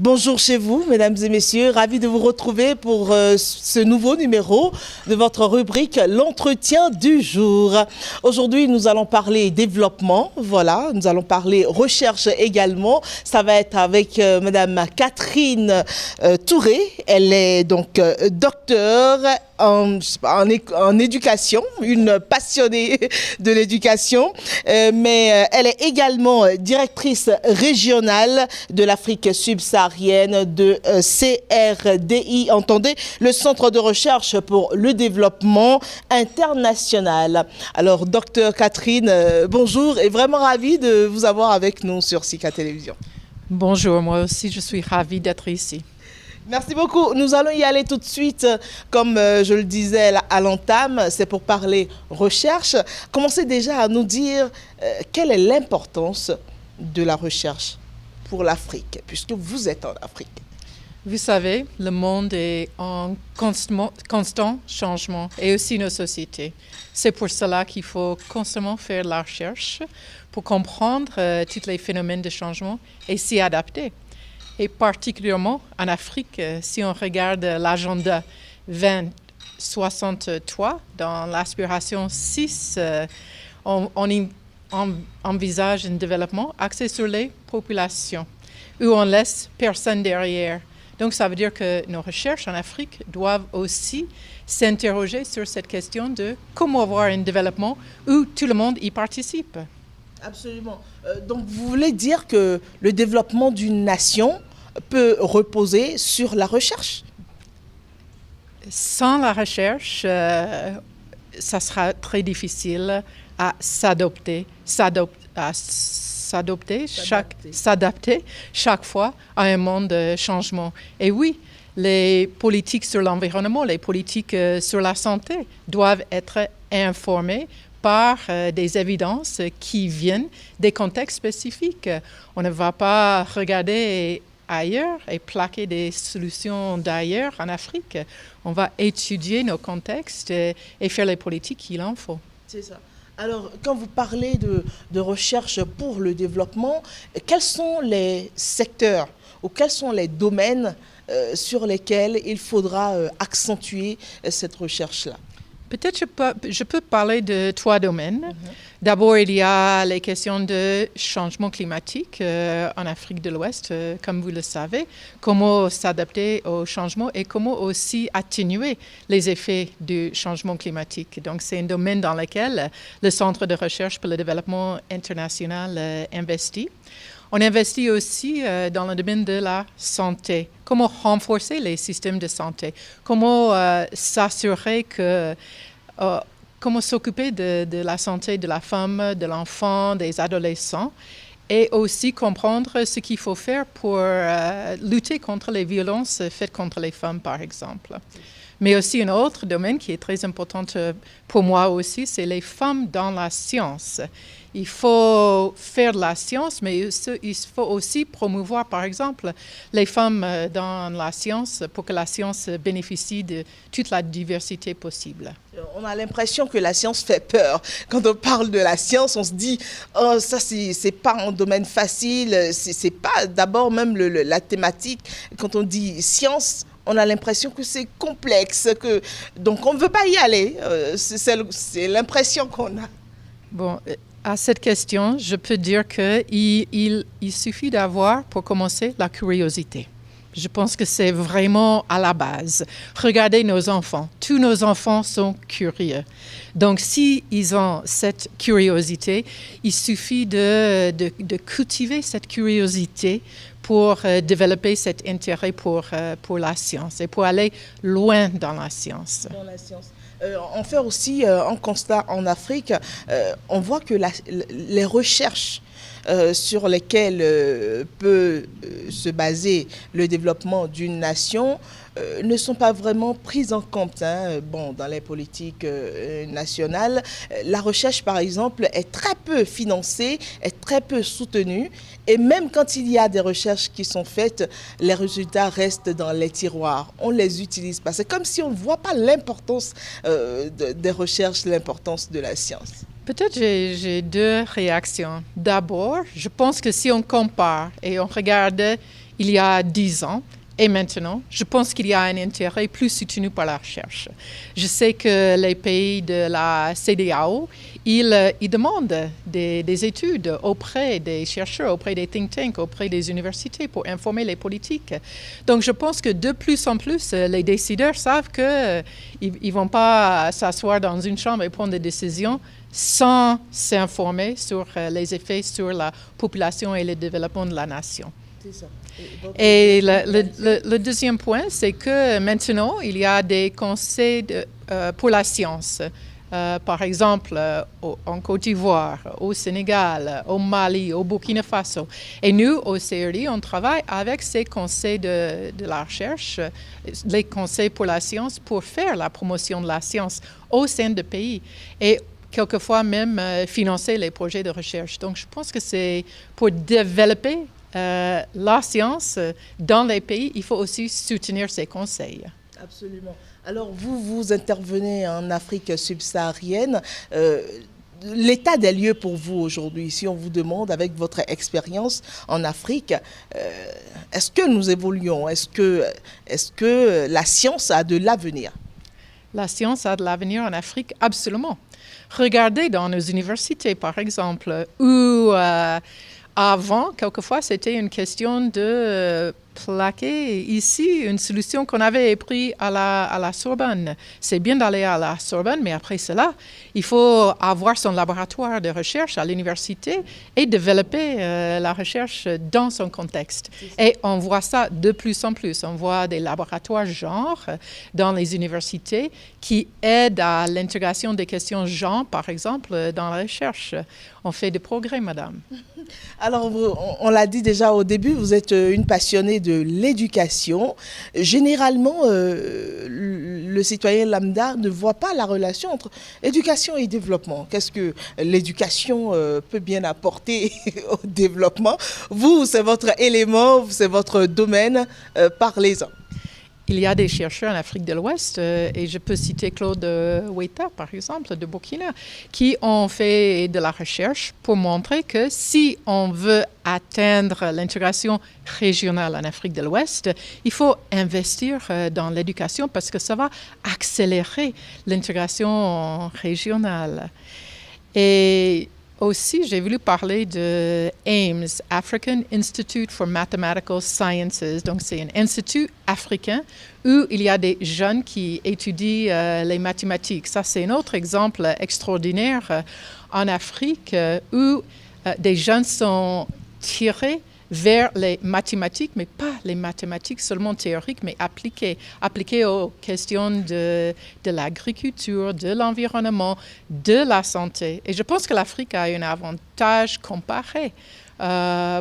Bonjour chez vous, mesdames et messieurs. Ravi de vous retrouver pour ce nouveau numéro de votre rubrique L'entretien du jour. Aujourd'hui, nous allons parler développement, voilà. Nous allons parler recherche également. Ça va être avec madame Catherine Touré. Elle est donc docteure en éducation, une passionnée de l'éducation, mais elle est également directrice régionale de l'Afrique subsaharienne de CRDI, entendez, le Centre de recherche pour le développement international. Alors, docteur Catherine, bonjour et vraiment ravie de vous avoir avec nous sur Sika Télévision. Bonjour, moi aussi je suis ravie d'être ici. Merci beaucoup. Nous allons y aller tout de suite. Comme je le disais à l'entame, c'est pour parler recherche. Commencez déjà à nous dire quelle est l'importance de la recherche pour l'Afrique, puisque vous êtes en Afrique. Vous savez, le monde est en constant changement et aussi nos sociétés. C'est pour cela qu'il faut constamment faire la recherche pour comprendre tous les phénomènes de changement et s'y adapter. Et particulièrement en Afrique, si on regarde l'agenda 2063, dans l'aspiration 6, on envisage un développement axé sur les populations, où on laisse personne derrière. Donc ça veut dire que nos recherches en Afrique doivent aussi s'interroger sur cette question de comment avoir un développement où tout le monde y participe. Absolument. Donc vous voulez dire que le développement d'une nation peut reposer sur la recherche? Sans la recherche, ça sera très difficile à s'adapter chaque fois à un monde de changement. Et oui, les politiques sur l'environnement, les politiques sur la santé doivent être informées par des évidences qui viennent des contextes spécifiques. On ne va pas regarder ailleurs et plaquer des solutions d'ailleurs en Afrique. On va étudier nos contextes et faire les politiques qu'il en faut. C'est ça. Alors, quand vous parlez de recherche pour le développement, quels sont les secteurs ou quels sont les domaines sur lesquels il faudra accentuer cette recherche-là? Peut-être je peux parler de 3 domaines. D'abord, il y a les questions de changement climatique en Afrique de l'Ouest, comme vous le savez. Comment s'adapter au changement et comment aussi atténuer les effets du changement climatique. Donc, c'est un domaine dans lequel le Centre de recherche pour le développement international investit. On investit aussi dans le domaine de la santé. Comment renforcer les systèmes de santé? Comment s'assurer que... comment s'occuper de la santé de la femme, de l'enfant, des adolescents, et aussi comprendre ce qu'il faut faire pour lutter contre les violences faites contre les femmes, par exemple. Mais aussi un autre domaine qui est très important pour moi aussi, c'est les femmes dans la science. Il faut faire de la science, mais il faut aussi promouvoir, par exemple, les femmes dans la science pour que la science bénéficie de toute la diversité possible. On a l'impression que la science fait peur. Quand on parle de la science, on se dit « Oh, ça, c'est pas un domaine facile. » C'est pas d'abord même la thématique. Quand on dit science, on a l'impression que c'est complexe. Donc, on ne veut pas y aller. C'est l'impression qu'on a. Bon, à cette question, je peux dire qu'il suffit d'avoir, pour commencer, la curiosité. Je pense que c'est vraiment à la base. Regardez nos enfants. Tous nos enfants sont curieux. Donc, s'ils ont cette curiosité, il suffit de cultiver cette curiosité pour développer cet intérêt pour la science et pour aller loin dans la science. Dans la science. On fait aussi un constat en Afrique. On voit que les recherches sur lesquelles peut se baser le développement d'une nation ne sont pas vraiment prises en compte. Dans les politiques nationales, la recherche, par exemple, est très peu financée, est très peu soutenue. Et même quand il y a des recherches qui sont faites, les résultats restent dans les tiroirs. On ne les utilise pas. C'est comme si on ne voit pas l'importance des recherches, l'importance de la science. Peut-être j'ai 2 réactions. D'abord, je pense que si on compare et on regarde il y a 10 ans. Et maintenant, je pense qu'il y a un intérêt plus soutenu par la recherche. Je sais que les pays de la CEDEAO, ils demandent des études auprès des chercheurs, auprès des think tanks, auprès des universités pour informer les politiques. Donc, je pense que de plus en plus, les décideurs savent qu'ils ne vont pas s'asseoir dans une chambre et prendre des décisions sans s'informer sur les effets sur la population et le développement de la nation. C'est ça. Et le deuxième point, c'est que maintenant, il y a des conseils pour la science. Par exemple, en Côte d'Ivoire, au Sénégal, au Mali, au Burkina Faso. Et nous, au CRD, on travaille avec ces conseils de la recherche, les conseils pour la science, pour faire la promotion de la science au sein du pays. Et quelquefois même financer les projets de recherche. Donc, je pense que c'est pour développer la science dans les pays, il faut aussi soutenir ces conseils. Absolument. Alors, vous intervenez en Afrique subsaharienne. L'état des lieux pour vous aujourd'hui, si on vous demande, avec votre expérience en Afrique, est-ce que nous évoluons? Est-ce que la science a de l'avenir? La science a de l'avenir en Afrique, absolument. Regardez dans nos universités, par exemple, où avant, quelquefois, c'était une question de plaquer ici une solution qu'on avait prise à la Sorbonne. C'est bien d'aller à la Sorbonne, mais après cela, il faut avoir son laboratoire de recherche à l'université et développer la recherche dans son contexte. Et on voit ça de plus en plus. On voit des laboratoires genre dans les universités qui aident à l'intégration des questions genre, par exemple, dans la recherche. On fait des progrès, madame. Alors, on l'a dit déjà au début, vous êtes une passionnée de l'éducation. Généralement, le citoyen lambda ne voit pas la relation entre éducation et développement. Qu'est-ce que l'éducation peut bien apporter au développement? Vous, c'est votre élément, c'est votre domaine, parlez-en. Il y a des chercheurs en Afrique de l'Ouest, et je peux citer Claude Weita, par exemple, de Burkina, qui ont fait de la recherche pour montrer que si on veut atteindre l'intégration régionale en Afrique de l'Ouest, il faut investir dans l'éducation parce que ça va accélérer l'intégration régionale. Et aussi, j'ai voulu parler de AIMS, African Institute for Mathematical Sciences. Donc, c'est un institut africain où il y a des jeunes qui étudient les mathématiques. Ça, c'est un autre exemple extraordinaire en Afrique où des jeunes sont tirés vers les mathématiques, mais pas les mathématiques seulement théoriques, mais appliquées aux questions de l'agriculture, de l'environnement, de la santé. Et je pense que l'Afrique a un avantage comparé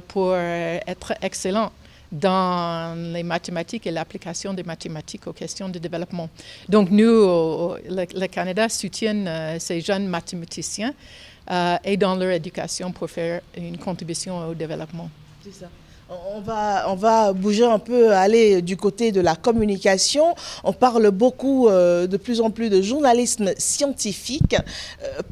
pour être excellent dans les mathématiques et l'application des mathématiques aux questions de développement. Donc nous, le Canada soutient ces jeunes mathématiciens et dans leur éducation pour faire une contribution au développement. C'est ça. On va bouger un peu, aller du côté de la communication. On parle beaucoup, de plus en plus, de journalisme scientifique.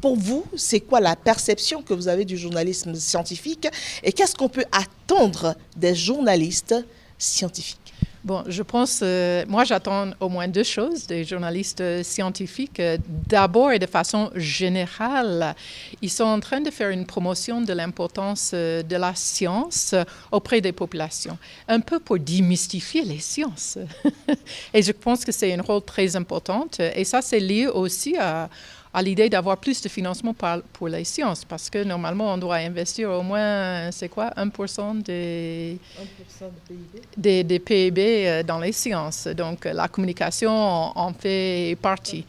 Pour vous, c'est quoi la perception que vous avez du journalisme scientifique et qu'est-ce qu'on peut attendre des journalistes scientifiques? Bon, je pense, moi j'attends au moins deux choses des journalistes scientifiques. D'abord et de façon générale, ils sont en train de faire une promotion de l'importance de la science auprès des populations, un peu pour démystifier les sciences. Et je pense que c'est un rôle très important et ça c'est lié aussi à l'idée d'avoir plus de financement pour les sciences, parce que normalement, on doit investir au moins, c'est quoi, 1% des PIB dans les sciences. Donc, la communication en fait partie.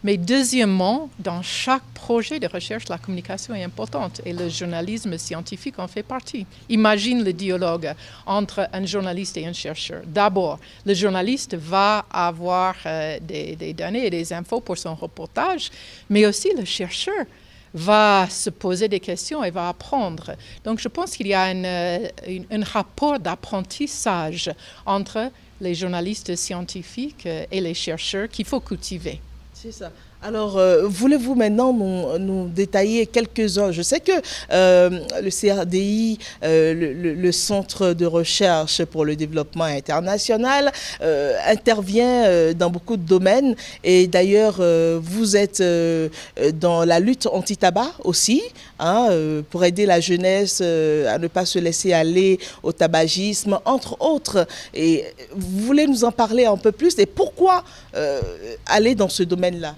Mais deuxièmement, dans chaque projet de recherche, la communication est importante et le journalisme scientifique en fait partie. Imagine le dialogue entre un journaliste et un chercheur. D'abord, le journaliste va avoir des données et des infos pour son reportage, mais aussi le chercheur va se poser des questions et va apprendre. Donc, je pense qu'il y a un rapport d'apprentissage entre les journalistes scientifiques et les chercheurs qu'il faut cultiver. C'est ça. Alors, voulez-vous maintenant nous détailler quelques-uns? Je sais que le CRDI, le Centre de recherche pour le développement international, intervient dans beaucoup de domaines. Et d'ailleurs, vous êtes dans la lutte anti-tabac aussi, hein, pour aider la jeunesse à ne pas se laisser aller au tabagisme, entre autres. Et vous voulez nous en parler un peu plus? Et pourquoi aller dans ce domaine-là?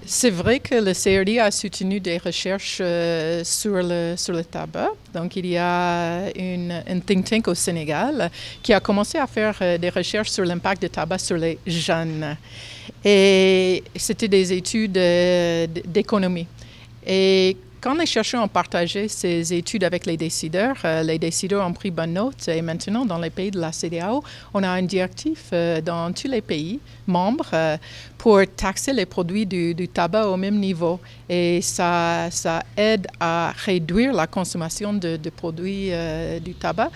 C'est vrai que le CRD a soutenu des recherches sur le tabac. Donc, il y a un think tank au Sénégal qui a commencé à faire des recherches sur l'impact du tabac sur les jeunes. Et c'était des études d'économie. Et quand les chercheurs ont partagé ces études avec les décideurs ont pris bonne note. Et maintenant, dans les pays de la CEDEAO, on a un directif dans tous les pays membres pour taxer les produits du tabac au même niveau. Et ça aide à réduire la consommation de produits du tabac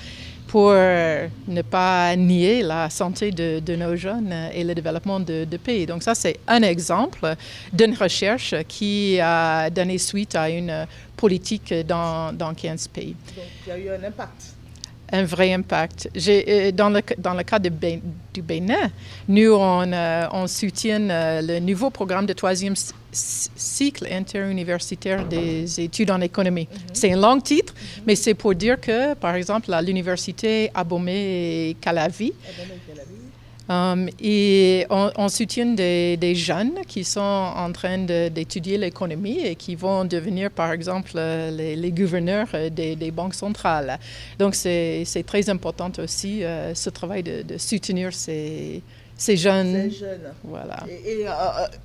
pour ne pas nier la santé de nos jeunes et le développement de pays. Donc ça, c'est un exemple d'une recherche qui a donné suite à une politique dans 15 pays. Donc il y a eu un impact. Un vrai impact. Dans le cas du Bénin, nous, on soutient le nouveau programme de troisième cycle interuniversitaire des études en économie. C'est un long titre, mais c'est pour dire que, par exemple, à l'université Abomey-Calavi, et on soutient des jeunes qui sont en train d'étudier l'économie et qui vont devenir, par exemple, les gouverneurs des banques centrales. Donc, c'est très important aussi, ce travail de soutenir ces jeunes. Voilà. Et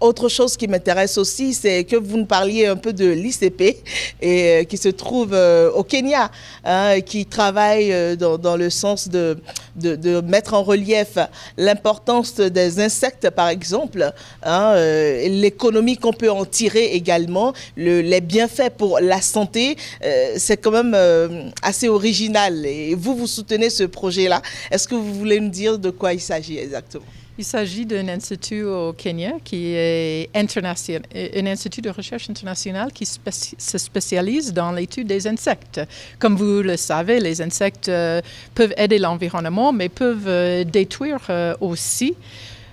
autre chose qui m'intéresse aussi, c'est que vous nous parliez un peu de l'ICP et qui se trouve au Kenya, hein, qui travaille dans le sens de mettre en relief l'importance des insectes, par exemple, hein, l'économie qu'on peut en tirer également, les bienfaits pour la santé. C'est quand même assez original. Et vous soutenez ce projet-là. Est-ce que vous voulez nous dire de quoi il s'agit exactement? Il s'agit d'un institut au Kenya qui est international, un institut de recherche international qui se spécialise dans l'étude des insectes. Comme vous le savez, les insectes peuvent aider l'environnement, mais peuvent détruire aussi.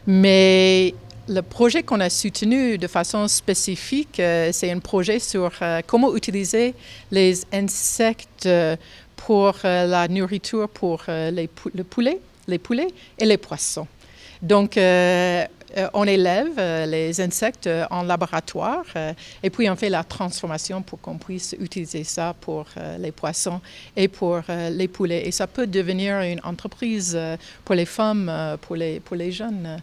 Mais le projet qu'on a soutenu de façon spécifique, c'est un projet sur comment utiliser les insectes pour la nourriture pour les poulets et les poissons. Donc, on élève les insectes en laboratoire et puis on fait la transformation pour qu'on puisse utiliser ça pour les poissons et pour les poulets. Et ça peut devenir une entreprise pour les femmes, pour les jeunes.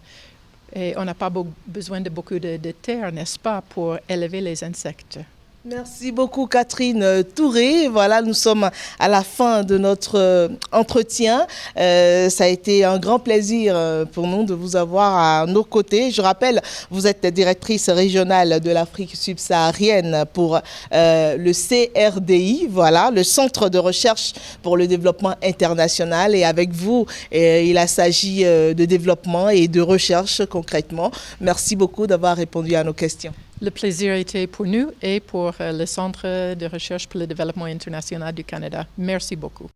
Et on n'a pas besoin de beaucoup de terre, n'est-ce pas, pour élever les insectes. Merci beaucoup Catherine Touré. Voilà, nous sommes à la fin de notre entretien. Ça a été un grand plaisir pour nous de vous avoir à nos côtés. Je rappelle, vous êtes directrice régionale de l'Afrique subsaharienne pour le CRDI, voilà, le Centre de recherche pour le développement international. Et avec vous, il s'agit de développement et de recherche concrètement. Merci beaucoup d'avoir répondu à nos questions. Le plaisir était pour nous et pour le Centre de recherche pour le développement international du Canada. Merci beaucoup.